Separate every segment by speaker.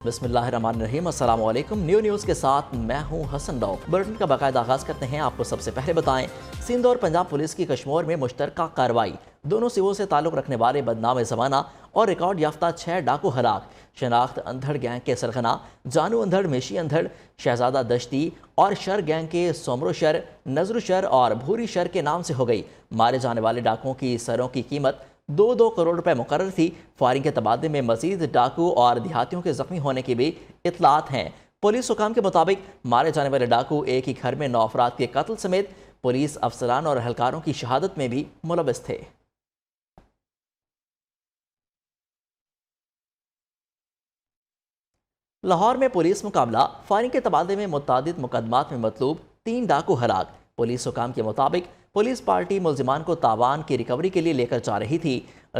Speaker 1: बिस्मिल्लाहिर्रहमानिर्रहीम, अस्सलाम वालेकुम। न्यूज़ के साथ मैं हूं हसन डॉग। बुलेटिन का बाकायदा आगाज़ करते हैं। आपको सबसे पहले बताएं, सिंध और पंजाब पुलिस की कश्मीर में मुश्तरका कार्रवाई। दोनों सिवों से ताल्लुक़ रखने वाले बदनाम ज़माना और रिकॉर्ड याफ्ता 6 डाकू हलाक। शनाख्त अंधड़ गैंग के सरगना जानू अंधड़, मेशी अंधड़, शहजादा दश्ती और शर गैंग के सोमरो शर, नजरू शर और भूरी शर के नाम से हो गई। मारे जाने वाले डाकुओं की सरों की कीमत 2-2 करोड़ रुपए मुकर्रर थी। फायरिंग के तबादले में मजीद डाकू और देहातियों के जख्मी होने की भी इतलात हैं। पुलिस हुकाम के मुताबिक मारे जाने वाले डाकू एक ही घर में 9 अफराद के कत्ल समेत पुलिस अफसरान और एहलकारों की शहादत में भी मुलविस थे। लाहौर में पुलिस मुकाबला। फायरिंग के तबादले में मुतादिद मुकदमात में मतलूब 3 डाकू हलाक। पुलिस हुकाम के मुताबिक पुलिस पार्टी मुलजिमान को तावान की रिकवरी के लिए लेकर जा रही थी।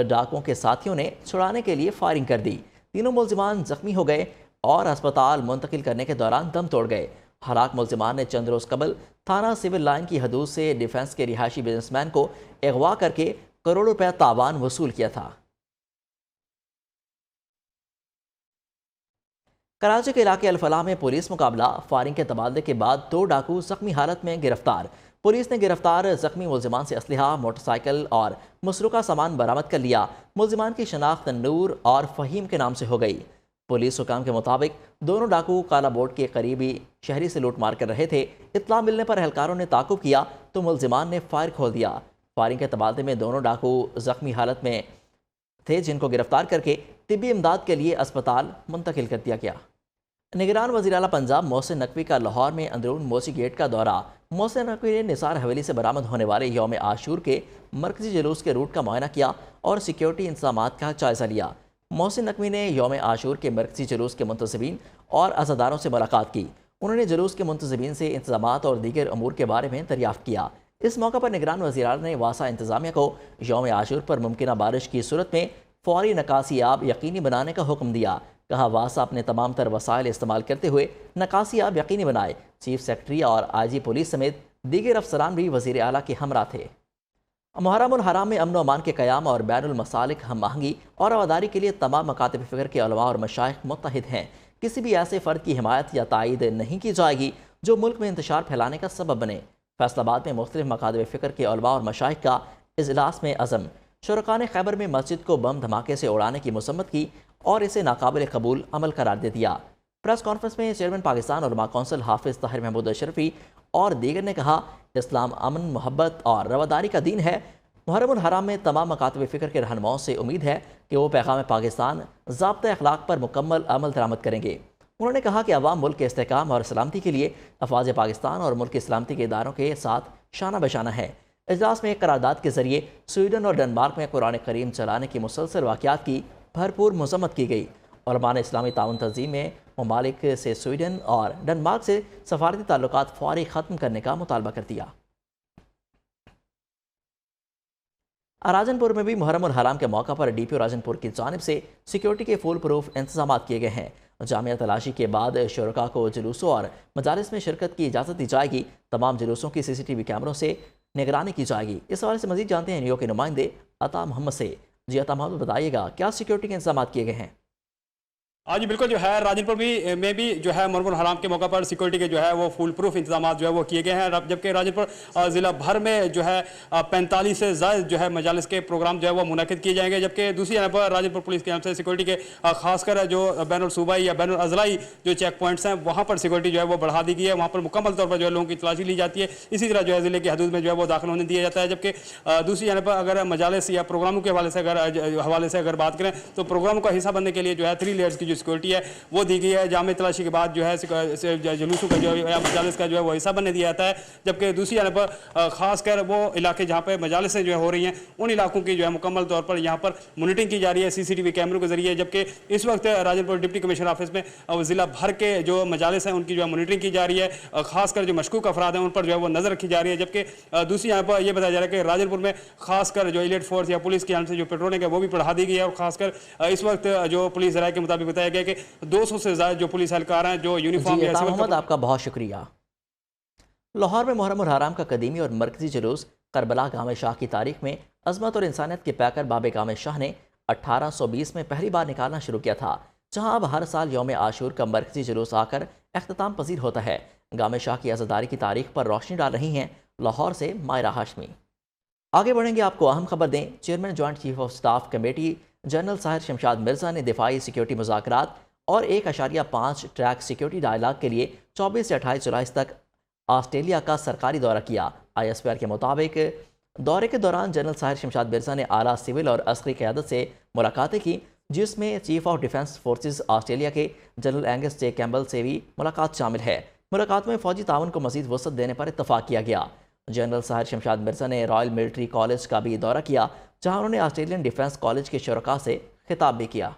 Speaker 1: डाकुओं के साथियों ने छुड़ाने के लिए फायरिंग कर दी। तीनों मुलजिमान जख्मी हो गए और अस्पताल मुंतकिल करने के दौरान दम तोड़ गए। हलाक मुलजिमान ने चंद रोज कबल थाना सिविल लाइन की हदूद से डिफेंस के रिहायशी बिजनेसमैन को अगवा करके करोड़ों रुपया तावान वसूल किया था। कराची के इलाके अल-फलाह में पुलिस मुकाबला। फायरिंग के तबादले के बाद 2 डाकू जख्मी हालत में गिरफ्तार। पुलिस ने गिरफ्तार जख्मी मुलजिमान से असलहा, मोटरसाइकिल और मसरूका सामान बरामद कर लिया। मुलजिमान की शनाख्त नूर और फ़हीम के नाम से हो गई। पुलिस हुकाम के मुताबिक दोनों डाकू काला बोर्ड के करीबी शहरी से लूट मार कर रहे थे। इत्तला मिलने पर एहलकारों ने ताकुब किया तो मुलजिमान ने फायर खोल दिया। फायरिंग के तबादले में दोनों डाकू जख्मी हालत में थे, जिनको गिरफ्तार करके तिब्बी इमदाद के लिए अस्पताल मुंतकिल कर दिया गया। निगरान वज़ीर आला पंजाब मोहसिन नकवी का लाहौर में अंदरून मोसी गेट का दौरा। मोहसिन नकवी ने निसार हवेली से बरामद होने वाले यौम आशूर के मरकजी जुलूस के रूट का मुआयना किया और सिक्योरिटी इंतजामात का जायज़ा लिया। मोहसिन नकवी ने यौम आशूर के मरकजी जुलूस के मुंतज़िमीन और अज़ादारों से मुलाकात की। उन्होंने जुलूस के मुंतज़िमीन से इंतजामात और दीगर अमूर के बारे में दरियाफ्त किया। इस मौका पर निगरान वज़ीर आला ने वासा इंतजामिया को यौम आशूर पर मुमकिन बारिश की सूरत में फौरी नकासी आब यकीनी बनाने का हुक्म दिया। कहा, वासा अपने तमाम तर वसाइल इस्तेमाल करते हुए नकासी आब यकीनी बनाए। चीफ सेक्रेटरी और IG पुलिस समेत दीगर अफसरान भी वज़ीर आला के हमरा थे। मुहर्रम उल हराम में अमन व अमान के क़याम और बैनुल मसालिक हम आहंगी और रवादारी के लिए तमाम मकातब फ़िक्र के उलमा और मशाइख मुत्तहिद हैं। किसी भी ऐसे फ़र्द की हिमायत या तायीद नहीं की जाएगी जो मुल्क में इंतशार फैलाने का सबब बने। फैसलाबाद में मुख्तलिफ मकातब फ़िक्र के उलमा और मशाइख का इजलास में अज़म। शुरका ने खैबर में मस्जिद को बम धमाके से उड़ाने की मसम्मत की और इसे नाकाबिल कबूल अमल करार दे दिया। प्रेस कॉन्फ्रेंस में चेयरमैन पाकिस्तान उलमा कौंसिल हाफिज़ ताहिर महमूद अशरफी और दीगर ने कहा, इस्लाम अमन, मोहब्बत और रवादारी का दीन है। मुहर्रम उल हराम में तमाम मकातब फ़िक्र के रहनुमाओं से उम्मीद है कि वो पैगाम पाकिस्तान ज़ाब्ता अखलाक पर मुकम्मल अमल दरामद करेंगे। उन्होंने कहा कि अवाम मुल्क के इस्तेहकाम और सलामती के लिए अफवाज पाकिस्तान और मुल्क की सलामती के इदारों के साथ शाना बशाना है। इजलास में एक करारदाद के जरिए स्वीडन और डेनमार्क में कुरान करीम चलाने की मुसलसल वाक़यात की भरपूर मज़म्मत की गई। उलमा ने इस्लामी ताउन तंजीम में ममालिक से स्वीडन और डेनमार्क से सफारती ताल्लुकात फौरी ख़त्म करने का मुतालबा कर दिया। राजनपुर में भी मुहर्रम उल हराम के मौका पर DPO राजनपुर की जानिब से सिक्योरिटी के फुल प्रूफ इंतजाम किए गए हैं। जामिया तलाशी के बाद शुरका को जुलूसों और मजालिस में शिरकत की इजाज़त दी जाएगी। तमाम जुलूसों की CCTV कैमरों से निगरानी की जाएगी। इस हवाले से मजीद जानते हैं न्यूयॉर्क के नुमाइंदे अता मोहम्मद से। जी अता मोहम्मद, बताइएगा क्या सिक्योरिटी के इंतजाम किए गए हैं?
Speaker 2: आज बिल्कुल जो है राजनपुर में भी जो है मुहर्रम हराम के मौका पर सिक्योरिटी के जो है वो फुल प्रूफ इंतजाम जो है वो किए गए हैं। जबकि राजनपुर ज़िला भर में जो है 45 से ज़ायद जो है मजालिस के प्रोग्राम जो है वो मुनक़िद किए जाएंगे। जबकि दूसरी जगह पर राजनपुर पुलिस की तरफ से सिक्योरिटी के खासकर जो बैनुल सूबाई या बैनुल अज़लाई जो चेक पॉइंट्स हैं वहाँ पर सिक्योरिटी जो है वो बढ़ा दी गई है। वहाँ पर मुकम्मल तौर पर जो है लोगों की तलाशी ली जाती है। इसी तरह जो है ज़िले की हदूद में जो है वो दाखिल होने दिया जाता है। जबकि दूसरी जगह पर अगर मजालिस या प्रोग्रामों के हवाले से अगर बात करें तो प्रोग्रामों का हिस्सा बनने के लिए जो है 3 लेयर्स की जो सिक्योरिटी है वो दी गई है। जामे तलाशी के बाद जो है जुलूसों का जो या मजालिस का जो है वो हिस्सा बनने दिया जाता है। जबकि दूसरी जगह पर खासकर वो इलाके जहाँ पर मजालिसें जो है हो रही हैं उन इलाकों की जो है मुकम्मल तौर पर यहाँ पर मॉनिटरिंग की जा रही है CCTV कैमरों के जरिए। जबकि इस वक्त राजनपुर डिप्टी कमिश्नर ऑफिस में ज़िला भर के जो मजालिस हैं उनकी जो है मॉनिटरिंग की जा रही है। खासकर जो मशकूक अफराद हैं उन पर जो है वो नज़र रखी जा रही है। जबकि दूसरी यहाँ पर यह बताया जा रहा है कि राजनपुर में खासकर जो एलिट फोर्स या पुलिस की से जो पेट्रोलिंग है वो भी बढ़ा दी गई है। और खासकर इस वक्त जो पुलिस राय के मुताबिक बताया गया कि 200 से ज़्यादा जो पुलिस एहलकार हैं जो यूनिफॉर्म।
Speaker 1: मोहम्मद, आपका बहुत शुक्रिया। लाहौर में मुहर्रम उल हराम का कदीमी और मरकजी जुलूस करबला गामे शाह की तारीख में अजमत और इंसानियत के पैकर बाबे गामे शाह ने 1820 में पहली बार निकालना शुरू किया था। جہاں اب ہر سال یوم عاشور کا مرکزی جلوس آ کر اختتام پذیر ہوتا ہے۔ گام شاہ کی عزاداری کی تاریخ پر روشنی ڈال رہی ہیں لاہور سے مائرہ ہاشمی۔ آگے بڑھیں گے، آپ کو اہم خبر دیں۔ Chairman joint chief of staff committee general Sahir Shamshad Mirza نے دفاعی سیکیورٹی مذاکرات اور 1.5 ٹریک سیکیورٹی ڈائلاگ کے لیے 24 سے 28 جولائی تک آسٹریلیا کا سرکاری دورہ کیا۔ ISPR کے مطابق دورے کے دوران جنرل ساحر شمشاد مرزا نے اعلیٰ سول اور عسکری قیادت سے ملاقاتیں کی، جس میں chief of defence forces Australia کے جنرل اینگس جے کیمبل سے بھی ملاقات شامل ہے۔ ملاقات میں فوجی تعاون کو مزید وسعت دینے پر اتفاق کیا گیا۔ جنرل ساحر شمشاد مرزا نے رائل ملٹری کالج کا بھی دورہ کیا، جہاں انہوں نے آسٹریلین ڈیفنس کالج کے شرکاء سے خطاب بھی کیا۔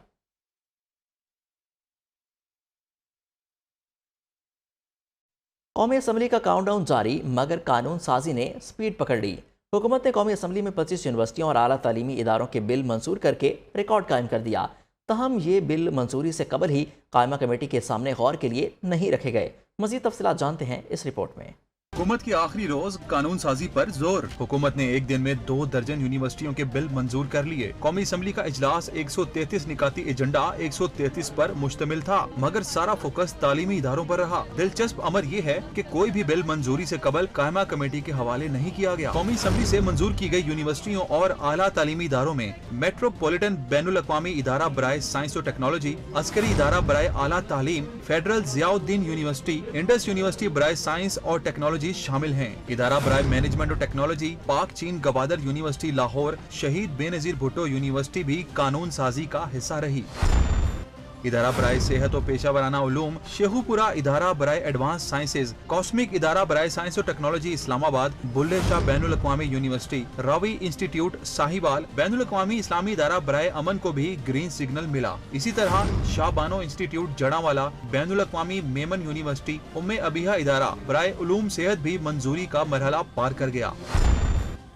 Speaker 1: قومی اسمبلی کا کاؤنٹ ڈاؤن جاری، مگر قانون سازی نے سپیڈ پکڑ لی۔ حکومت نے قومی اسمبلی میں 25 یونیورسٹیوں اور اعلیٰ تعلیمی اداروں کے بل منظور کر کے ریکارڈ قائم کر دیا۔ تاہم یہ بل منظوری سے قبل ہی قائمہ کمیٹی کے سامنے غور کے لیے نہیں رکھے گئے۔ مزید تفصیلات جانتے ہیں اس رپورٹ میں۔
Speaker 3: حکومت کی آخری روز قانون سازی پر زور۔ حکومت نے ایک دن میں 2 درجن یونیورسٹیوں کے بل منظور کر لیے۔ قومی اسمبلی کا اجلاس 133 نکاتی ایجنڈا 133 پر مشتمل تھا، مگر سارا فوکس تعلیمی اداروں پر رہا۔ دلچسپ امر یہ ہے کہ کوئی بھی بل منظوری سے قبل قائمہ کمیٹی کے حوالے نہیں کیا گیا۔ قومی اسمبلی سے منظور کی گئی یونیورسٹیوں اور اعلیٰ تعلیمی اداروں میں میٹروپولیٹن بین الاقوامی ادارہ برائے سائنس و ٹیکنالوجی، عسکری ادارہ برائے اعلیٰ تعلیم، فیڈرل ضیاء الدین یونیورسٹی، انڈس یونیورسٹی برائے سائنس اور ٹیکنالوجی شامل ہیں۔ ادارہ برائے مینجمنٹ اور ٹیکنالوجی، پاک چین گوادر یونیورسٹی لاہور، شہید بے نظیر بھٹو یونیورسٹی بھی قانون سازی کا حصہ رہی۔ ادارہ برائے صحت و پیشہ ورانہ علوم، شیخو پورہ ادارہ برائے ایڈوانس سائنسز، کاسمک ادارہ برائے سائنس و ٹیکنالوجی اسلام آباد، بلے شاہ بین الاقوامی یونیورسٹی، راوی انسٹیٹیوٹ ساہیوال، بین الاقوامی اسلامی ادارہ برائے امن کو بھی گرین سگنل ملا۔ اسی طرح شاہ بانو انسٹیٹیوٹ جڑاوالا، بین الاقوامی میمن یونیورسٹی، ابیہ ادارہ برائے علوم صحت بھی منظوری کا مرحلہ پار کر گیا۔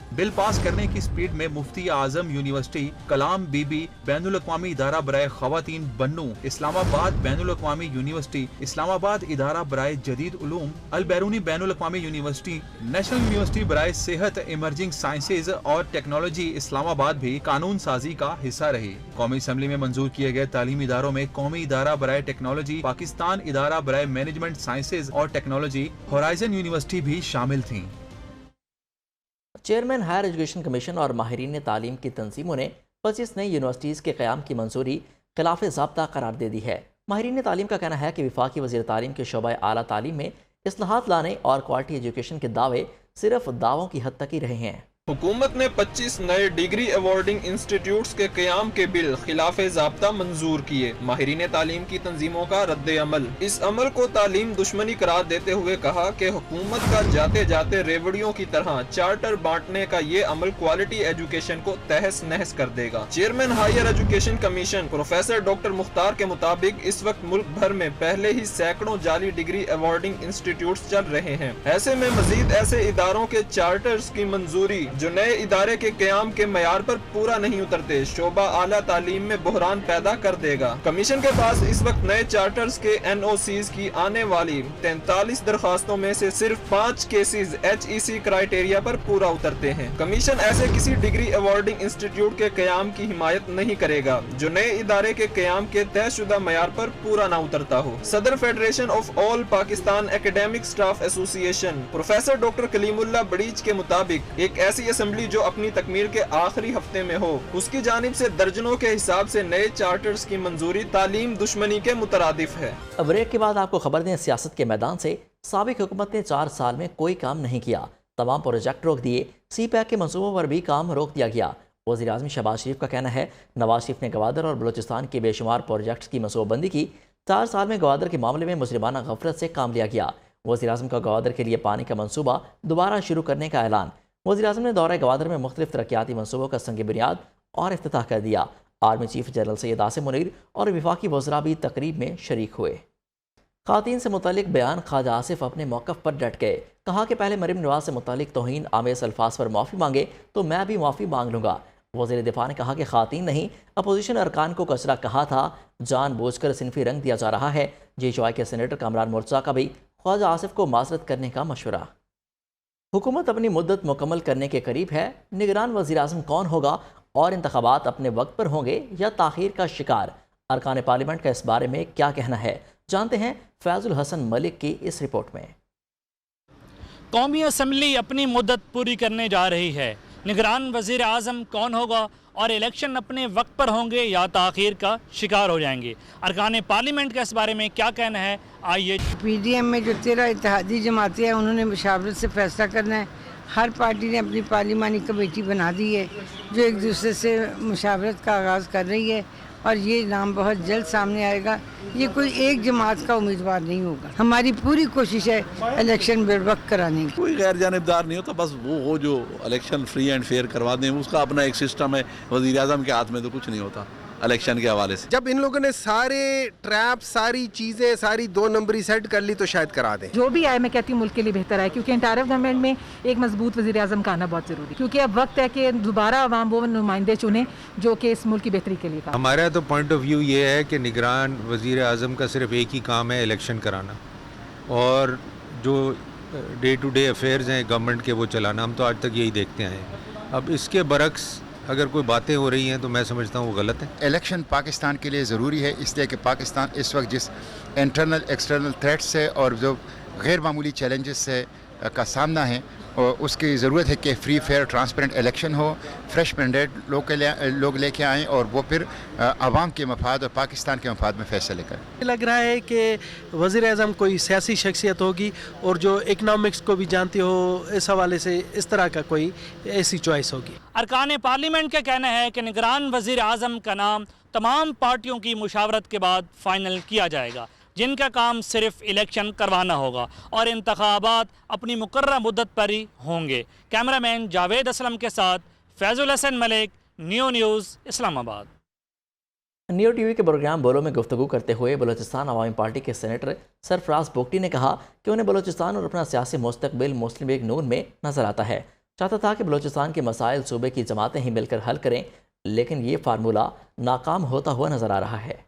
Speaker 3: بل پاس کرنے کی سپیڈ میں مفتی اعظم یونیورسٹی، کلام بی بی، بین الاقوامی ادارہ برائے خواتین بنو، اسلام آباد بین الاقوامی یونیورسٹی، اسلام آباد ادارہ برائے جدید علوم، البیرونی بین الاقوامی یونیورسٹی، نیشنل یونیورسٹی برائے صحت، ایمرجنگ سائنسز اور ٹیکنالوجی اسلام آباد بھی قانون سازی کا حصہ رہی۔ قومی اسمبلی میں منظور کیے گئے تعلیمی اداروں میں قومی ادارہ برائے ٹیکنالوجی، پاکستان ادارہ برائے مینجمنٹ سائنسز اور ٹیکنالوجی، ہورائزن یونیورسٹی بھی شامل تھیں۔
Speaker 1: چیئرمین ہائر ایجوکیشن کمیشن اور ماہرین تعلیم کی تنظیموں نے 25 نئی یونیورسٹیز کے قیام کی منظوری خلاف ضابطہ قرار دے دی ہے۔ ماہرین تعلیم کا کہنا ہے کہ وفاقی وزیر تعلیم کے شعبہ اعلیٰ تعلیم میں اصلاحات لانے اور کوالٹی ایجوکیشن کے دعوے صرف دعووں کی حد تک ہی رہے ہیں۔
Speaker 4: حکومت نے 25 نئے ڈگری ایوارڈنگ انسٹیٹیوٹس کے قیام کے بل خلاف ضابطہ منظور کیے۔ ماہرین تعلیم کی تنظیموں کا رد عمل، اس عمل کو تعلیم دشمنی قرار دیتے ہوئے کہا کہ حکومت کا جاتے جاتے ریوڑیوں کی طرح چارٹر بانٹنے کا یہ عمل کوالٹی ایجوکیشن کو تہس نہس کر دے گا۔ Chairman higher education commission professor doctor Mukhtar کے مطابق اس وقت ملک بھر میں پہلے ہی سینکڑوں جعلی ڈگری ایوارڈنگ انسٹیٹیوٹس چل رہے ہیں۔ ایسے میں مزید ایسے اداروں کے چارٹرز کی منظوری جو نئے ادارے کے قیام کے معیار پر پورا نہیں اترتے، شعبہ اعلیٰ تعلیم میں بحران پیدا کر دے گا۔ کمیشن کے پاس اس وقت نئے چارٹرز کے NOCs کی آنے والی 43 درخواستوں میں سے صرف 5 کیسز HEC کرائیٹیریا پر پورا اترتے ہیں۔ کمیشن ایسے کسی ڈگری ایوارڈنگ انسٹیٹیوٹ کے قیام کی حمایت نہیں کرے گا جو نئے ادارے کے قیام کے طے شدہ معیار پر پورا نہ اترتا ہو۔ صدر federation of all Pakistan academic staff association professor doctor کلیم اللہ بڑیچ کے مطابق ایک ایسی اسمبلی جو اپنی تکمیل کے آخری ہفتے میں ہو، اس کی جانب سے درجنوں کے حساب سے نئے چارٹرز کی منظوری تعلیم دشمنی کے مترادف ہے۔
Speaker 1: بریک کے بعد آپ کو خبر دیں، سیاست کے میدان سے سابق حکومت نے 4 سال میں کوئی کام نہیں کیا، تمام پروجیکٹ روک دیے، سی پیک کے منصوبوں پر بھی کام روک دیا گیا۔ وزیر اعظم شہباز شریف کا کہنا ہے نواز شریف نے گوادر اور بلوچستان کے بے شمار پروجیکٹس کی منصوبہ بندی کی، 4 سال میں گوادر کے معاملے میں مجرمانہ غفلت سے کام لیا گیا۔ وزیر اعظم کا گوادر کے لیے پانی کا منصوبہ دوبارہ شروع کرنے کا اعلان۔ وزیر اعظم نے دورہ گوادر میں مختلف ترقیاتی منصوبوں کا سنگ بنیاد اور افتتاح کر دیا۔ Army chief general Syed Asim Munir اور وفاقی وزراء بھی تقریب میں شریک ہوئے۔ خواتین سے متعلق بیان، خواجہ آصف اپنے موقف پر ڈٹ گئے، کہا کہ پہلے مریم نواز سے متعلق توہین آمیز الفاظ پر معافی مانگے تو میں بھی معافی مانگ لوں گا۔ وزیر دفاع نے کہا کہ خواتین نہیں، اپوزیشن ارکان کو کچرا کہا تھا، جان بوجھ کر صنفی رنگ دیا جا رہا ہے۔ JUI کے سینیٹر کامران مرتضیٰ کا بھی خواجہ آصف کو معذرت کرنے کا مشورہ۔ حکومت اپنی مدت مکمل کرنے کے قریب ہے، نگران وزیر اعظم کون ہوگا اور انتخابات اپنے وقت پر ہوں گے یا تاخیر کا شکار؟ ارکان پارلیمنٹ کا اس بارے میں کیا کہنا ہے، جانتے ہیں فیض الحسن ملک کی اس رپورٹ میں۔
Speaker 5: قومی اسمبلی اپنی مدت پوری کرنے جا رہی ہے، نگران وزیر اعظم کون ہوگا اور الیکشن اپنے وقت پر ہوں گے یا تاخیر کا شکار ہو جائیں گے؟ ارکان پارلیمنٹ کا اس بارے میں کیا کہنا ہے، آئیے۔
Speaker 6: پی ڈی ایم میں جو 13 اتحادی جماعتیں ہیں انہوں نے مشاورت سے فیصلہ کرنا ہے۔ ہر پارٹی نے اپنی پارلیمانی کمیٹی بنا دی ہے جو ایک دوسرے سے مشاورت کا آغاز کر رہی ہے، اور یہ نام بہت جلد سامنے آئے گا۔ یہ کوئی ایک جماعت کا امیدوار نہیں ہوگا۔ ہماری پوری کوشش ہے الیکشن بروقت کرانے کی۔
Speaker 7: کوئی غیر جانبدار نہیں ہوتا، بس وہ ہو جو الیکشن فری اینڈ فیئر کروا دیں، اس کا اپنا ایک سسٹم ہے۔ وزیر اعظم کے ہاتھ میں تو کچھ نہیں ہوتا الیکشن کے حوالے سے۔
Speaker 8: جب ان لوگوں نے سارے ٹریپ، ساری چیزیں، ساری 2 نمبری سیٹ کر لی تو شاید کرا دیں۔
Speaker 9: جو بھی آئے میں کہتی ہوں ملک کے لیے بہتر ہے، کیونکہ انٹائر گورنمنٹ میں ایک مضبوط وزیر اعظم کا آنا بہت ضروری ہے، کیونکہ اب وقت ہے کہ دوبارہ عوام وہ نمائندے چنیں جو کہ اس ملک کی بہتری کے لیے کام۔
Speaker 10: ہمارا تو پوائنٹ آف ویو یہ ہے کہ نگران وزیر اعظم کا صرف ایک ہی کام ہے، الیکشن کرانا، اور جو ڈے ٹو ڈے افیئرز ہیں گورنمنٹ کے وہ چلانا۔ ہم تو آج تک یہی دیکھتے آئے ہیں۔ اب اس کے برعکس اگر کوئی باتیں ہو رہی ہیں تو میں سمجھتا ہوں وہ غلط ہے۔
Speaker 11: الیکشن پاکستان کے لیے ضروری ہے، اس لیے کہ پاکستان اس وقت جس انٹرنل ایکسٹرنل تھریٹ سے اور جو غیر معمولی چیلنجز سے کا سامنا ہے، اور اس کی ضرورت ہے کہ فری فیئر ٹرانسپیرنٹ الیکشن ہو، فریش مینڈیٹ لوگ لے کے آئیں، اور وہ پھر عوام کے مفاد اور پاکستان کے مفاد میں فیصلے کریں۔
Speaker 12: لگ رہا ہے کہ وزیر اعظم کوئی سیاسی شخصیت ہوگی اور جو اکنامکس کو بھی جانتی ہو، اس حوالے سے اس طرح کا کوئی ایسی چوائس ہوگی۔
Speaker 5: ارکان پارلیمنٹ کا کہنا ہے کہ نگران وزیر اعظم کا نام تمام پارٹیوں کی مشاورت کے بعد فائنل کیا جائے گا، جن کا کام صرف الیکشن کروانا ہوگا، اور انتخابات اپنی مقررہ مدت پر ہی ہوں گے۔ کیمرہ مین جاوید اسلم کے ساتھ فیض الحسن ملک، نیو نیوز، اسلام آباد۔
Speaker 1: نیو ٹی وی کے پروگرام بولو میں گفتگو کرتے ہوئے بلوچستان عوامی پارٹی کے سینیٹر سرفراز بوگٹی نے کہا کہ انہیں بلوچستان اور اپنا سیاسی مستقبل مسلم لیگ نون میں نظر آتا ہے۔ چاہتا تھا کہ بلوچستان کے مسائل صوبے کی جماعتیں ہی مل کر حل کریں، لیکن یہ فارمولہ ناکام ہوتا ہوا نظر آ رہا ہے۔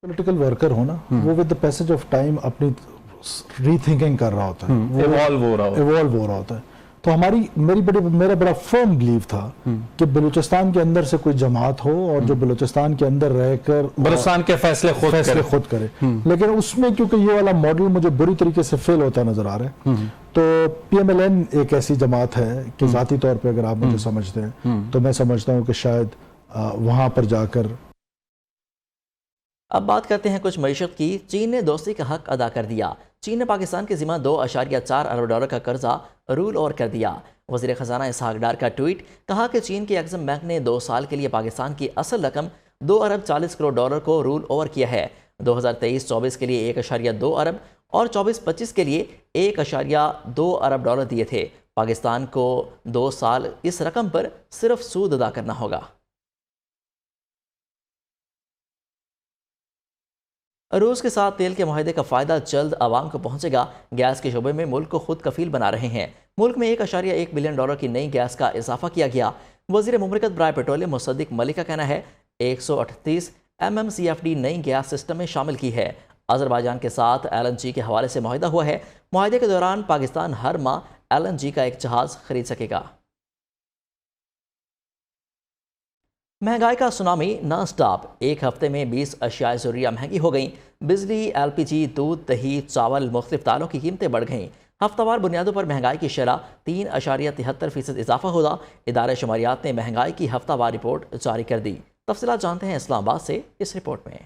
Speaker 13: پولیٹیکل ورکر ہونا، وہ with the passage of time اپنی ری تھنکنگ کر رہا ہوتا ہے، ایوالو ہو رہا ہوتا ہے۔ تو میرا بڑا فرم بلیو تھا کہ بلوچستان کے اندر سے کوئی جماعت ہو اور جو بلوچستان کے اندر رہ کر
Speaker 14: بلوچستان کے فیصلے
Speaker 13: خود کرے، لیکن اس میں کیونکہ یہ والا ماڈل مجھے بری طریقے سے فیل ہوتا نظر آ رہا ہے۔ تو پی ایم ایل این ایک ایسی جماعت ہے کہ ذاتی طور پہ اگر آپ مجھے سمجھتے ہیں تو میں سمجھتا ہوں کہ شاید وہاں پر جا کر۔
Speaker 1: اب بات کرتے ہیں کچھ معیشت کی۔ چین نے دوستی کا حق ادا کر دیا۔ چین نے پاکستان کے ذمہ $2.4 ارب کا قرضہ رول اوور کر دیا۔ وزیر خزانہ اسحاق ڈار کا ٹویٹ، کہا کہ چین کے ایگزم بینک نے 2 سال کے لیے پاکستان کی اصل رقم $2.40 کروڑ کو رول اوور کیا ہے۔ 2023-24 کے لیے $1.2 ارب اور 24-25 کے لیے $1.2 ارب دیے تھے۔ پاکستان کو 2 سال اس رقم پر صرف سود ادا کرنا ہوگا۔ روس کے ساتھ تیل کے معاہدے کا فائدہ جلد عوام کو پہنچے گا۔ گیس کے شعبے میں ملک کو خود کفیل بنا رہے ہیں۔ ملک میں $1.1 بلین کی نئی گیس کا اضافہ کیا گیا۔ وزیر مملکت برائے پیٹرولیم مصدق ملک کا کہنا ہے 138 MMCFD نئی گیس سسٹم میں شامل کی ہے۔ آذربائیجان کے ساتھ LNG کے حوالے سے معاہدہ ہوا ہے۔ معاہدے کے دوران پاکستان ہر ماہ LNG کا ایک جہاز خرید سکے گا۔ مہنگائی کا سونامی نان سٹاپ، ایک ہفتے میں 20 اشیاء ضروریہ مہنگی ہو گئیں۔ بجلی، LPG، دودھ، دہی، چاول، مختلف دالوں کی قیمتیں بڑھ گئیں۔ ہفتہ وار بنیادوں پر مہنگائی کی شرح 3.73% اضافہ ہوا۔ ادارہ شماریات نے مہنگائی کی ہفتہ وار رپورٹ جاری کر دی۔ تفصیلات جانتے ہیں اسلام آباد سے اس رپورٹ میں۔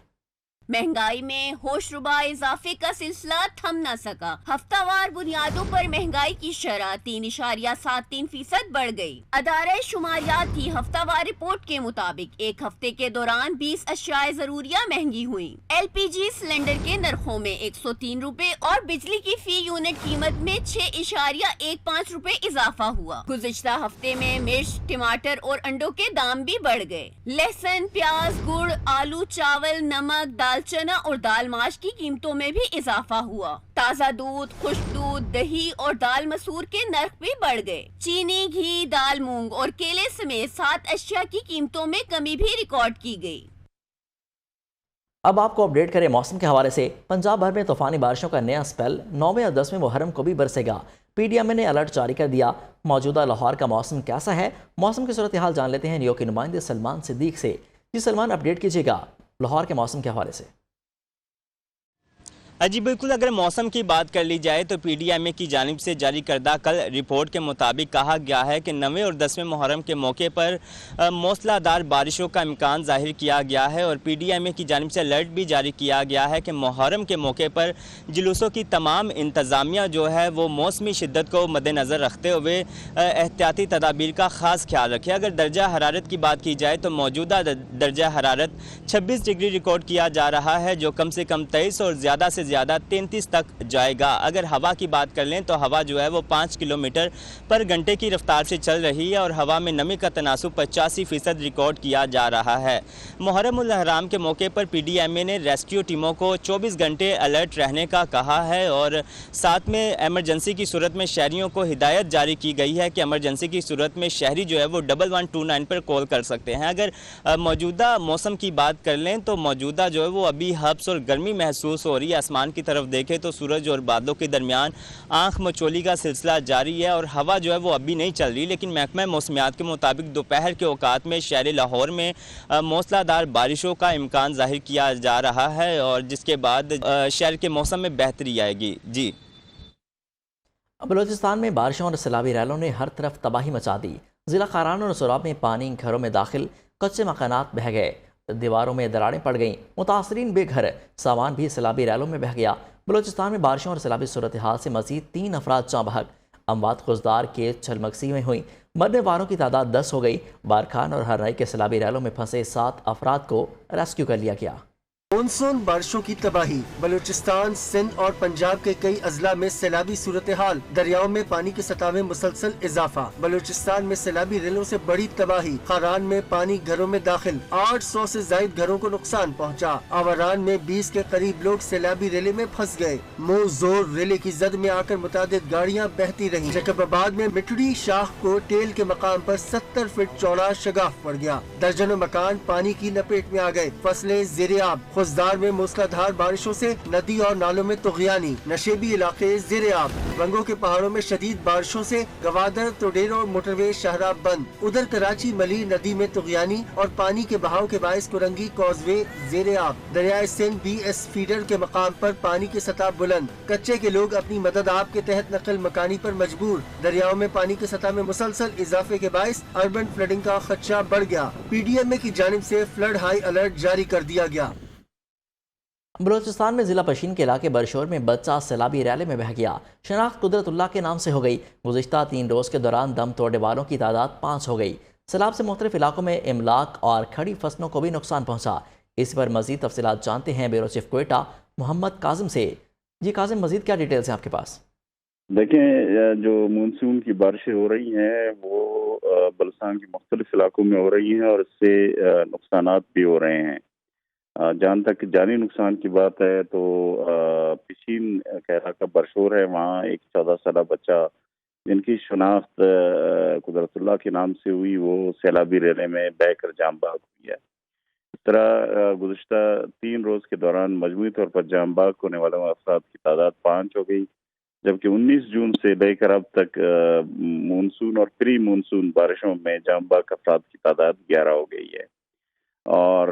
Speaker 15: مہنگائی میں ہوش ربا اضافے کا سلسلہ تھم نہ سکا۔ ہفتہ وار بنیادوں پر مہنگائی کی شرح 3.73% بڑھ گئی۔ ادارہ شماریات کی ہفتہ وار رپورٹ کے مطابق ایک ہفتے کے دوران 20 اشیاء ضروریہ مہنگی ہوئیں۔ LPG سلنڈر کے نرخوں میں $103 اور بجلی کی فی یونٹ قیمت میں $6.15 اضافہ ہوا۔ گزشتہ ہفتے میں مرچ، ٹماٹر اور انڈوں کے دام بھی بڑھ گئے۔ لہسن، پیاز، گڑ، آلو، چاول، نمک، دال چنا اور دال ماش کی قیمتوں میں بھی اضافہ ہوا۔ تازہ دودھ، خشک دودھ، دہی اور دال مسور کے نرخ بھی بڑھ گئے۔ چینی، گھی، دال مونگ اور کیلے سمیت 7 اشیاء کی قیمتوں میں کمی بھی ریکارڈ کی گئی۔
Speaker 1: اب آپ کو اپڈیٹ کریں موسم کے حوالے سے۔ پنجاب بھر میں طوفانی بارشوں کا نیا اسپیل 9ویں اور 10ویں محرم کو بھی برسے گا۔ پی ڈی ایم اے نے الرٹ جاری کر دیا۔ موجودہ لاہور کا موسم کیسا ہے؟ موسم کی صورتحال جان لیتے ہیں نیو کے نمائندے سلمان صدیق سے۔ جی سلمان، اپڈیٹ کیجیے گا لاہور کے موسم کے حوالے سے۔
Speaker 14: جی بالکل، اگر موسم کی بات کر لی جائے تو پی ڈی ایم اے کی جانب سے جاری کردہ کل رپورٹ کے مطابق کہا گیا ہے کہ 9ویں اور 10ویں محرم کے موقع پر موسلا دار بارشوں کا امکان ظاہر کیا گیا ہے، اور پی ڈی ایم اے کی جانب سے الرٹ بھی جاری کیا گیا ہے کہ محرم کے موقع پر جلوسوں کی تمام انتظامیہ جو ہے وہ موسمی شدت کو مد نظر رکھتے ہوئے احتیاطی تدابیر کا خاص خیال رکھے۔ اگر درجہ حرارت کی بات کی جائے تو موجودہ درجہ حرارت 26 ڈگری ریکارڈ کیا جا رہا ہے، جو کم سے کم 23 اور زیادہ سے زیادہ 33 تک جائے گا۔ اگر ہوا کی بات کر لیں تو ہوا جو ہے وہ 5 کلومیٹر پر گھنٹے کی رفتار سے چل رہی ہے، اور ہوا میں نمی کا تناسب 85% ریکارڈ کیا جا رہا ہے۔ محرم الاحرام کے موقع پر پی ڈی ایم اے نے ریسکیو ٹیموں کو 24 گھنٹے الرٹ رہنے کا کہا ہے، اور ساتھ میں ایمرجنسی کی صورت میں شہریوں کو ہدایت جاری کی گئی ہے کہ ایمرجنسی کی صورت میں شہری جو ہے وہ 1129 پر کال کر سکتے ہیں۔ اگر موجودہ موسم کی بات کر لیں تو موجودہ جو ہے وہ ابھی ہبس اور گرمی محسوس ہو رہی ہے۔ آسمان کی طرف دیکھیں تو سورج اور بادلوں کے درمیان آنکھ مچولی کا سلسلہ جاری ہے، اور ہوا جو ہے وہ ابھی نہیں چل رہی، لیکن محکمہ موسمیات کے مطابق دوپہر کے اوقات میں شہر لاہور میں موسلا دار بارشوں کا امکان ظاہر کیا جا رہا ہے، اور جس کے بعد شہر کے موسم میں بہتری آئے گی۔ جی،
Speaker 1: بلوچستان میں بارشوں اور سیلابی ریلوں نے ہر طرف تباہی مچا دی۔ ضلع خاران اور سوراب میں پانی گھروں میں داخل، کچے مکانات بہہ گئے، دیواروں میں دراڑیں پڑ گئیں، متاثرین بے گھر، سامان بھی سیلابی ریلوں میں بہہ گیا۔ بلوچستان میں بارشوں اور سیلابی صورتحال سے مزید 3 افراد جاں بحق۔ اموات خزدار کے چھلمکسی میں ہوئیں، مرنے والوں کی تعداد 10 ہو گئی۔ بارکھان اور ہررائی کے سیلابی ریلوں میں پھنسے 7 افراد کو ریسکیو کر لیا گیا۔
Speaker 16: مونسون بارشوں کی تباہی، بلوچستان، سندھ اور پنجاب کے کئی اضلاع میں سیلابی صورتحال، دریاؤں میں پانی کی سطح میں مسلسل اضافہ۔ بلوچستان میں سیلابی ریلوں سے بڑی تباہی، خاران میں پانی گھروں میں داخل، 800 سے زائد گھروں کو نقصان پہنچا۔ آوران میں 20 کے قریب لوگ سیلابی ریلے میں پھنس گئے۔ منہ زور ریلے کی زد میں آ کر متعدد گاڑیاں بہتی رہیں۔ جیکب آباد میں مٹڑی شاخ کو ٹیل کے مقام پر 70 فٹ چوڑا شگاف پڑ گیا، درجنوں مکان پانی کی لپیٹ میں آ گئے، فصلیں زیر آب۔ خزدار میں موسلادھار بارشوں سے ندی اور نالوں میں طغیانی، نشیبی علاقے زیر آب۔ بنگوں کے پہاڑوں میں شدید بارشوں سے گوادر، توڈیرو موٹر وے شاہراہ بند۔ ادھر کراچی ملی ندی میں طغیانی اور پانی کے بہاؤ کے باعث کرنگی کاز وے زیر آب۔ دریائے سندھ بی ایس فیڈر کے مقام پر پانی کی سطح بلند، کچے کے لوگ اپنی مدد آپ کے تحت نقل مکانی پر مجبور۔ دریاؤں میں پانی کی سطح میں مسلسل اضافے کے باعث اربن فلڈنگ کا خدشہ بڑھ گیا۔ پی ڈی ایم اے کی جانب سے فلڈ ہائی الرٹ جاری کر دیا گیا۔
Speaker 1: بلوچستان میں ضلع پشین کے علاقے برشور میں بچہ سیلابی ریلے میں بہہ گیا۔ شناخت قدرت اللہ کے نام سے ہو گئی۔ گزشتہ 3 روز کے دوران دم توڑنے والوں کی تعداد 5 ہو گئی۔ سیلاب سے مختلف علاقوں میں املاک اور کھڑی فصلوں کو بھی نقصان پہنچا۔ اس پر مزید تفصیلات جانتے ہیں بیورو چیف کوئٹہ محمد کاظم سے۔ جی کاظم، مزید کیا ڈیٹیلز ہیں آپ کے پاس؟
Speaker 17: دیکھیں، جو مونسون کی بارشیں ہو رہی ہیں وہ بلوچستان کے مختلف علاقوں میں ہو رہی ہیں، اور اس سے نقصانات بھی ہو رہے ہیں۔ جہاں تک جانی نقصان کی بات ہے تو پشین کا علاقہ برشور ہے، وہاں ایک 14 سالہ بچہ جن کی شناخت قدرت اللہ کے نام سے ہوئی، وہ سیلابی ریلے میں بہہ کر جاں بحق ہوئی ہے۔ اس طرح گزشتہ 3 روز کے دوران مجموعی طور پر جاں بحق ہونے والے افراد کی تعداد 5 ہو گئی، جبکہ 19 جون سے لے کر اب تک مونسون اور پری مونسون بارشوں میں جاں بحق افراد کی تعداد 11 ہو گئی ہے۔ اور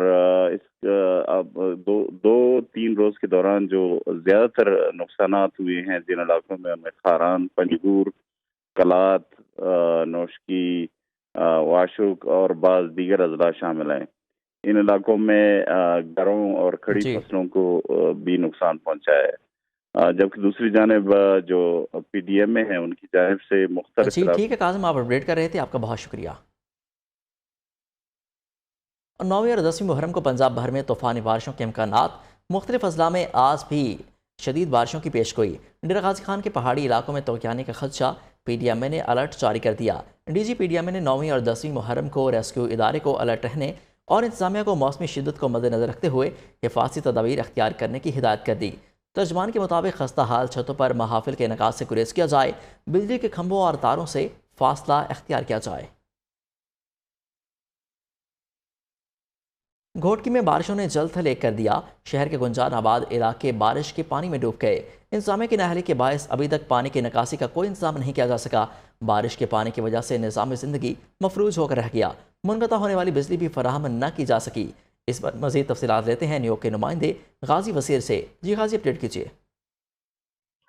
Speaker 17: اب 2-3 روز کے دوران جو زیادہ تر نقصانات ہوئے ہیں جن علاقوں میں، ان میں خاران، پنجگور، کلات، نوشکی، واشوک اور بعض دیگر اضلاع شامل ہیں۔ ان علاقوں میں گھروں اور کھڑی فصلوں کو بھی نقصان پہنچا ہے، جبکہ دوسری جانب جو پی ڈی ایم اے ہیں ان کی جانب سے مختلف
Speaker 1: ٹھیک ہے کاظم، آپ اپڈیٹ کر رہے تھے، آپ کا بہت شکریہ۔ 9ویں اور 10ویں محرم کو پنجاب بھر میں طوفانی بارشوں کے امکانات، مختلف اضلاع میں آج بھی شدید بارشوں کی پیش گوئی۔ ڈیرہ غازی خان کے پہاڑی علاقوں میں طغیانی کا خدشہ، پی ڈی ایم اے نے الرٹ جاری کر دیا۔ D G P D M A نے 9ویں اور 10ویں محرم کو ریسکیو ادارے کو الرٹ رہنے اور انتظامیہ کو موسمی شدت کو مد نظر رکھتے ہوئے حفاظتی تدابیر اختیار کرنے کی ہدایت کر دی۔ ترجمان کے مطابق خستہ حال چھتوں پر محافل کے انعقاد سے گریز کیا جائے، بجلی کے کھمبوں اور تاروں سے فاصلہ اختیار کیا جائے۔ घोटकी में बारिशों ने जल थल एक कर दिया। शहर के गुंजान आबाद इलाके बारिश के पानी में डूब गए। इंतजामिया की नाअहली के बायस अभी तक पानी की निकासी का कोई इंतजाम नहीं किया जा सका। बारिश के पानी की वजह से निज़ाम ज़िंदगी मफरूज होकर रह गया। मुनक़ता होने वाली बिजली भी फराहम न की जा सकी। इस पर मज़ीद तफसीलात लेते हैं न्यूयॉर्क के नुमाइंदे गाजी वसीर से। जी गाजी, अपडेट कीजिए।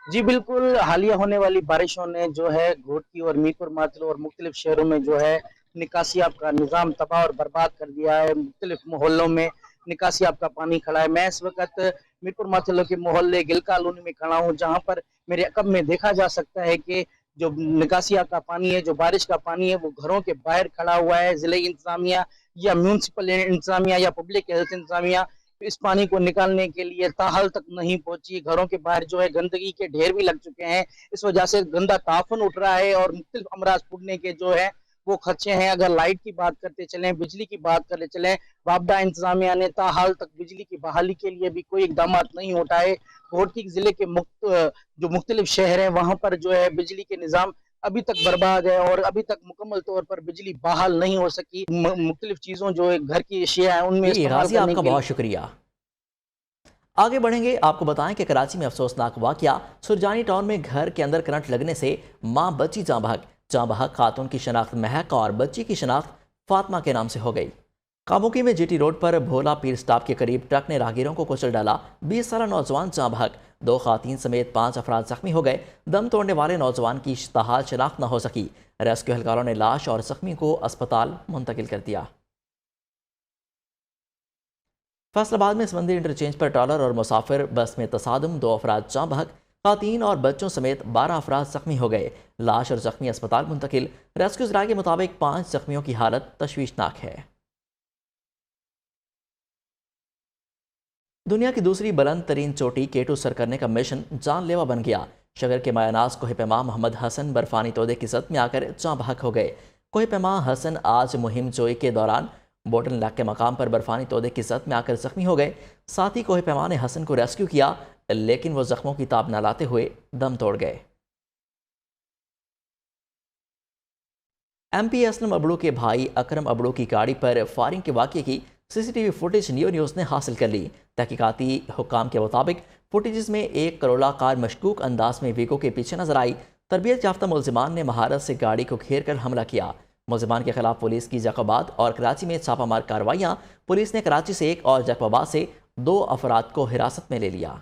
Speaker 18: जी बिल्कुल, हालिया होने वाली बारिशों ने जो है घोटकी और मीरपुर मातलो और मुख्तलिफ शहरों में जो है निकासियाब का निज़ाम तबाह और बर्बाद कर दिया है। मुख्तलिफ मोहल्लों में निकासियाब का पानी खड़ा है। मैं इस वक्त मीरपुर मातलो के मोहल्ले गिल कॉलोनी में खड़ा हूँ, जहाँ पर मेरे अकब में देखा जा सकता है कि जो निकासिया का पानी है, जो बारिश का पानी है, वो घरों के बाहर खड़ा हुआ है। ज़िले इंतजामिया या म्यूनसिपल इंतजामिया या पब्लिक हेल्थ इंतजामिया इस पानी को निकालने के लिए ताहाल तक नहीं पहुंची। घरों के बाहर जो है गंदगी के ढेर भी लग चुके हैं। इस वजह से गंदा ताफन उठ रहा है और मुख्तलिफ अमराज फूटने के जो है वो खदशे हैं। अगर लाइट की बात करते चलें, बिजली की बात करते चलें, वापडा इंतजामिया ने ताहाल तक बिजली की बहाली के लिए भी कोई इकदाम नहीं उठाए। घोटकी जिले के जो मुख्तलिफ शहर हैं वहाँ पर जो है बिजली के निज़ाम अभी तक बर्बाद है और अभी तक मुकम्मल तौर पर बिजली बहाल नहीं हो सकी। मुख्तलिफ चीज़ों जो घर की अशिया है उनमें
Speaker 1: आपका बहुत शुक्रिया। आगे बढ़ेंगे, आपको बताएं कि कराची में अफसोसनाक वाकया। सुरजानी टाउन में घर के अंदर करंट लगने से मां बच्ची जाँ बहक खातून की शनाख्त महक और बच्ची की शनाख्त फातिमा के नाम से हो गई। काबुकी में जीटी रोड पर भोला पीर स्टॉप के करीब ट्रक ने राहगीरों को कुचल डाला। 20 साल नौजवान जाँ बहक, 2 खातीन समेत 5 अफराद जख्मी हो गए। दम तोड़ने वाले नौजवान की इश्तहाल शनाख्त न हो सकी। रेस्क्यू एहलकारों ने लाश और जख्मी को अस्पताल मुंतकिल कर दिया। फैसलाबाद में समंदरी इंटरचेंज पर ट्रॉलर और मुसाफिर बस में तसादम, 2 अफराद जाँ बहक, खातीन और बच्चों समेत 12 अफराद जख्मी हो गए। लाश और जख्मी अस्पताल मुंतकिल। रेस्क्यू ज़राए के मुताबिक 5 जख्मियों की हालत तशवीशनाक है। दुनिया की दूसरी बुलंद तरीन चोटी K2 सर करने का मिशन जानलेवा बन गया। शगर के मायानाज कोह पैमा मोहम्मद हसन बर्फानी तोदे की जद में आकर जाँ बहक हो गए। कोह पैमा हसन आज मुहिम जोई के दौरान बोटन लैक के मकाम पर बर्फानी तोदे की जद में आकर जख्मी हो गए। साथ ही कोह पैमा ने हसन को रेस्क्यू किया, लेकिन वो जख्मों की ताब न लाते हुए दम तोड़ गए। MP असलम अबड़ू के भाई अकरम अबड़ू की गाड़ी पर फायरिंग के वाक़े की CCTV फुटेज न्यूज़ ने हासिल कर ली। तहकीकाती हुक्काम के मुताबिक फुटेज में एक करोला कार मशकूक अंदाज में वीगो के पीछे नजर आई। तरबियत याफ्ता मुलजिमान ने महारत से गाड़ी को घेर कर हमला किया। मुलजिमान के खिलाफ पुलिस की जैकोबाद और कराची में छापामार कार्रवाइयाँ। पुलिस ने कराची से एक और जैकोबाद से 2 अफराद को हिरासत में ले लिया।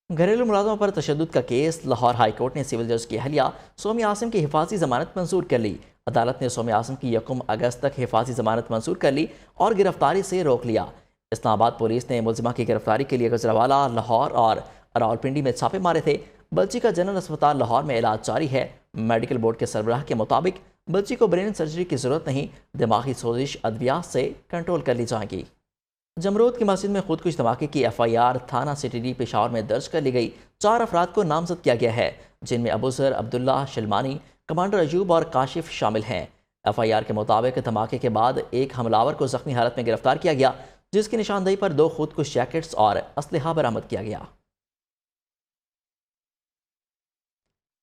Speaker 1: घरेलू मुलाजमों पर तशद्दुद का केस। लाहौर हाई कोर्ट ने सिविल जज की अहलिया सोमिया आसिम की हिफाजी जमानत मंजूर कर ली। अदालत ने सोमिया आसिम की 1 अगस्त तक हिफाजी जमानत मंजूर कर ली और गिरफ्तारी से रोक लिया। इस्लामाबाद पुलिस ने मुलजिमा की गिरफ्तारी के लिए गुजरावाला, लाहौर और रावलपिंडी में छापे मारे थे। बच्ची का जनरल अस्पताल लाहौर में इलाज जारी है। मेडिकल बोर्ड के सरबराह के मुताबिक बच्ची को ब्रेन सर्जरी की जरूरत नहीं, दिमागी सोजिश अद्वियात से कंट्रोल कर ली जाएगी। जमरूद की मस्जिद में खुदकुश धमाके की FIR थाना CTD पेशावर में दर्ज कर ली गई। 4 अफराद को नामजद किया गया है, जिनमें अबूजर, अब्दुल्ला, शिलमानी, कमांडर अयूब और काशिफ शामिल हैं। FIR के मुताबिक धमाके के बाद एक हमलावर को जख्मी हालत में गिरफ्तार किया गया, जिसकी निशानदेही पर 2 खुदकुश जैकेट्स और असलहा बरामद किया गया।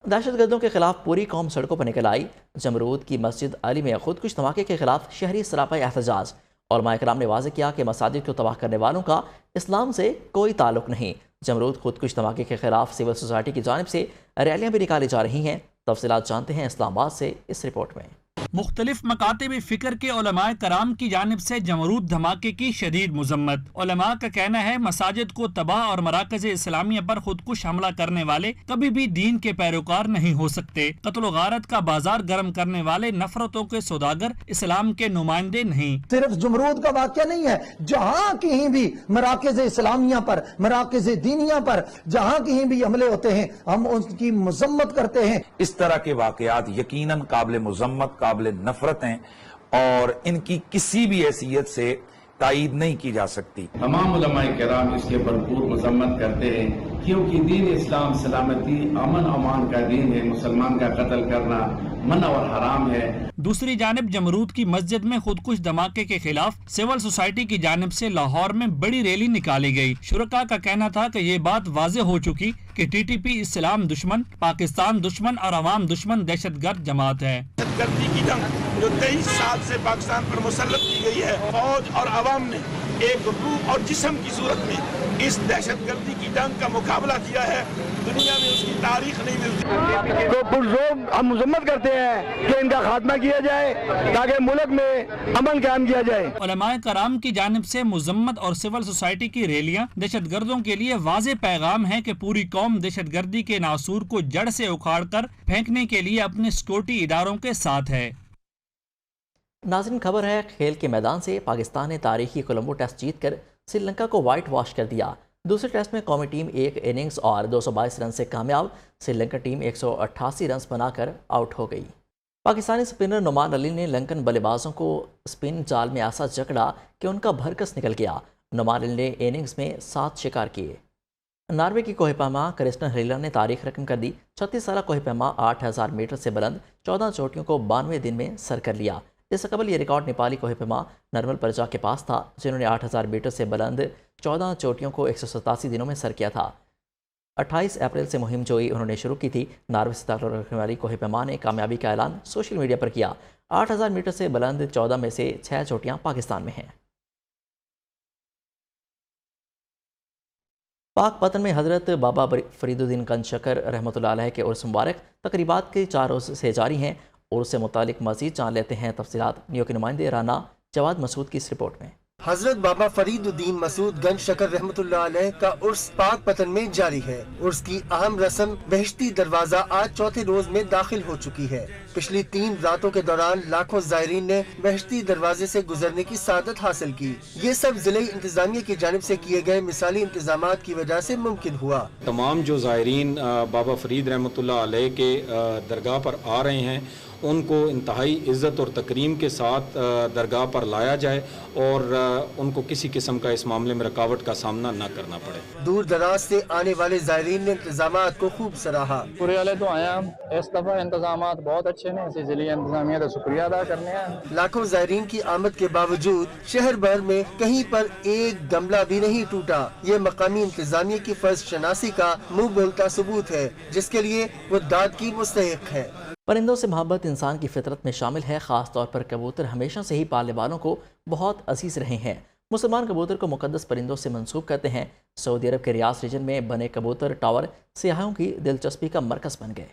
Speaker 1: दहशतगर्दों के खिलाफ पूरी कौम सड़कों पर निकल आई। जमरूद की मस्जिद अली में खुदकुश धमाके के खिलाफ शहरी सरापा एहतजाज। उलमा इकराम ने वाज़ेह किया कि मसाजिद को तबाह करने वालों का इस्लाम से कोई ताल्लुक नहीं। जमरूद खुदकुश धमाके के खिलाफ सिविल सोसाइटी की जानिब से रैलियाँ भी निकाली जा रही हैं। तफसीलात जानते हैं इस्लामाबाद से इस रिपोर्ट में।
Speaker 5: मुख्तलिफ मकातिब फ़िक्र के उलमाए कराम की जानिब से जमरूद धमाके की शदीद मजम्मत। उलमा का कहना है मसाजिद को तबाह और मराकज़ इस्लामिया पर खुदकुश हमला करने वाले कभी भी दीन के पैरोकार नहीं हो सकते। कत्ल गारत का बाजार गर्म करने वाले नफरतों के सौदागर इस्लाम के नुमाइंदे नहीं।
Speaker 19: सिर्फ जमरूद का वाक़या नहीं है, जहाँ कहीं भी मराकज़ इस्लामिया पर, मराकज़ दीनिया पर जहाँ कहीं भी हमले होते हैं हम उनकी मजम्मत करते हैं।
Speaker 20: इस तरह के वाक़यात यकीनन काबिल मजम्मत, काबिल नफरत हैं और इनकी किसी भी हैसियत से तायीद नहीं की जा सकती।
Speaker 21: तमाम उलमाए किराम इसके भरपूर मजम्मत करते हैं। क्योंकि दीन इस्लाम सलामती अमन अमान का दीन है, मुसलमान का कत्ल करना मना और हराम है।
Speaker 5: दूसरी जानिब जमरूद की मस्जिद में खुदकुश धमाके के खिलाफ सिविल सोसाइटी की जानिब से लाहौर में बड़ी रैली निकाली गई। शुरका का कहना था कि ये बात वाज़े हो चुकी कि टीटीपी इस्लाम दुश्मन, पाकिस्तान दुश्मन और अवाम दुश्मन दहशतगर्द जमात है।
Speaker 22: दहशतगर्दी की जंग जो 23 साल से पाकिस्तान पर मुसल्लत की गई है, फौज और अवाम ने एक रूह और जिस्म की सूरत में इस दहशतगर्दी की जंग का मुकाबला किया है। दुनिया में उसकी तारीख नहीं मिलती।
Speaker 23: तो पुरजोर हम मजम्मत करते हैं कि इनका खात्मा किया जाए ताकि मुल्क में अमन कायम किया जाए।
Speaker 5: उलमाए कराम की जानिब से मुजम्मत और सिविल सोसाइटी की रैलियां दहशतगर्दों के लिए वाज़े पैगाम है कि पूरी कौम दहशतगर्दी के नासूर को जड़ से उखाड़ कर फेंकने के लिए अपने सिक्योरिटी इदारों के साथ है।
Speaker 1: नाज़रीन, खबर है खेल के मैदान से। पाकिस्तान ने तारीखी कोलंबो टेस्ट जीतकर श्रीलंका को वाइट वॉश कर दिया। दूसरे टेस्ट में कौमी टीम एक इनिंग्स और 222 रन से कामयाब। श्रीलंका टीम 188 रन बनाकर आउट हो गई। पाकिस्तानी स्पिनर नुमान अली ने लंकन बल्लेबाजों को स्पिन जाल में ऐसा जकड़ा कि उनका भरकस निकल गया। नुमान अली ने इनिंग्स में 7 शिकार किए। नॉर्वे की कोहिपैमा क्रिस्टन हरीला ने तारीख रकम कर दी। 36 साल कोहिपैमा 8000 मीटर से बुलंद 14 चोटियों को 92 दिन में सर कर लिया। इससे कबल ये रिकॉर्ड नेपाली कोहिपैमा नरमल परजा के पास था, जिन्होंने 8000 मीटर से बुलंद 14 चोटियों को 187 दिनों में सर किया था। 28 अप्रैल से मुहिम जोई उन्होंने शुरू की थी। नॉर्वे से ताल्लुक़ रखने वाली कोहिपैमा ने कामयाबी का ऐलान सोशल मीडिया पर किया। 8000 मीटर से बुलंद 14 में से 6 चोटियाँ पाकिस्तान में हैं। पाक पतन में हज़रत बाबा फरीदुद्दीन गंज शकर रहमतुल्लाह अलैह के उर्स मुबारक तकरीबात के 4 रोज़ से जारी हैं। उर्स से मुतालिक मज़ीद जान लेते हैं तफसीलात न्यू के नुमाइंदे राना जवाद मसूद की इस रिपोर्ट में।
Speaker 16: हजरत बाबा फरीदुद्दीन मसूद गंज शकर रहमतुल्लाह अलैह का उर्स पाक पतन में जारी है। उर्स की अहम रस्म बहिश्ती दरवाजा आज चौथे रोज में दाखिल हो चुकी है। पिछली 3 रातों के दौरान लाखों ज़ायरीन ने बहिश्ती दरवाजे से गुजरने की सादत हासिल की। ये सब जिले इंतजामिया की जानिब से किए गए मिसाली इंतजामात की वजह से मुमकिन हुआ।
Speaker 4: तमाम जो ज़ायरीन बाबा फरीद रहमतुल्लाह अलैह के दरगाह पर आ रहे हैं उनको इंतहाई इज़्ज़त और तकरीम के साथ दरगाह पर लाया जाए और उनको किसी किस्म का इस मामले में रुकावट का सामना न करना पड़े।
Speaker 16: दूर दराज से आने वाले ज़ायरीन ने इंतजामात को खूब सराहा।
Speaker 24: पूरे वाले तो आया इस दफ़ा इंतजामात बहुत अच्छे ने, इसी जिले इंतजामिया का शुक्रिया अदा करने हैं।
Speaker 16: लाखों ज़ायरीन की आमद के बावजूद शहर भर में कहीं पर एक गमला भी नहीं टूटा। ये मकामी इंतजामिया की फर्ज शनासी का मुँह बोलता सबूत है, जिसके लिए वो दाद की मुस्तहिक है।
Speaker 1: परिंदों से मोहब्बत इंसान की फितरत में शामिल है। ख़ास तौर पर कबूतर हमेशा से ही पालने वालों को बहुत अजीज रहे हैं। मुसलमान कबूतर को मुकद्दस परिंदों से मंसूब करते हैं। सऊदी अरब के रियाद रीजन में बने कबूतर टावर सियाहों की दिलचस्पी का मरकज बन गए।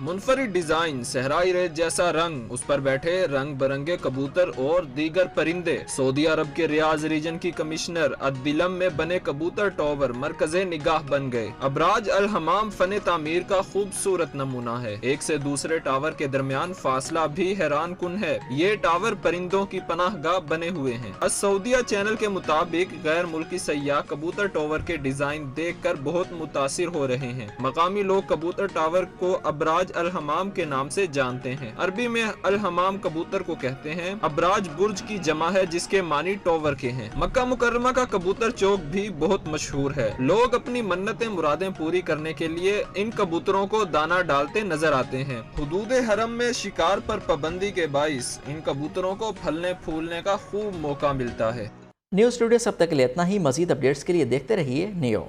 Speaker 4: मुनफरिद डिजाइन, सहराई रेत जैसा रंग, उस पर बैठे रंग बिरंगे कबूतर और दीगर परिंदे। सऊदी अरब के रियाज रीजन की कमिश्नर अदबिलम में बने कबूतर टावर मरकज़े निगाह बन गए। अबराज अल हमाम फन तामीर का खूबसूरत नमूना है। एक से दूसरे टावर के दरमियान फासला भी हैरान कुन है। ये टावर परिंदों की पनाहगाह बने हुए हैं। सऊदिया चैनल के मुताबिक गैर मुल्की सयाह कबूतर टावर के डिजाइन देख कर बहुत मुतासिर हो रहे हैं। मकामी लोग कबूतर टावर को अबराज अल हमाम के नाम से जानते हैं। अरबी में अल हमाम कबूतर को कहते हैं। अबराज बुर्ज की जमा है जिसके मानी टावर के हैं। मक्का मुकर्रमा का कबूतर चौक भी बहुत मशहूर है। लोग अपनी मन्नतें मुरादें पूरी करने के लिए इन कबूतरों को दाना डालते नजर आते हैं। हुदूद हरम में शिकार पर पाबंदी के बाइस इन कबूतरों को फलने फूलने का खूब मौका मिलता है।
Speaker 1: न्यूज़ स्टूडियो से अब तक के लिए इतना ही। मजीद अपडेट्स के लिए देखते रहिए नियो।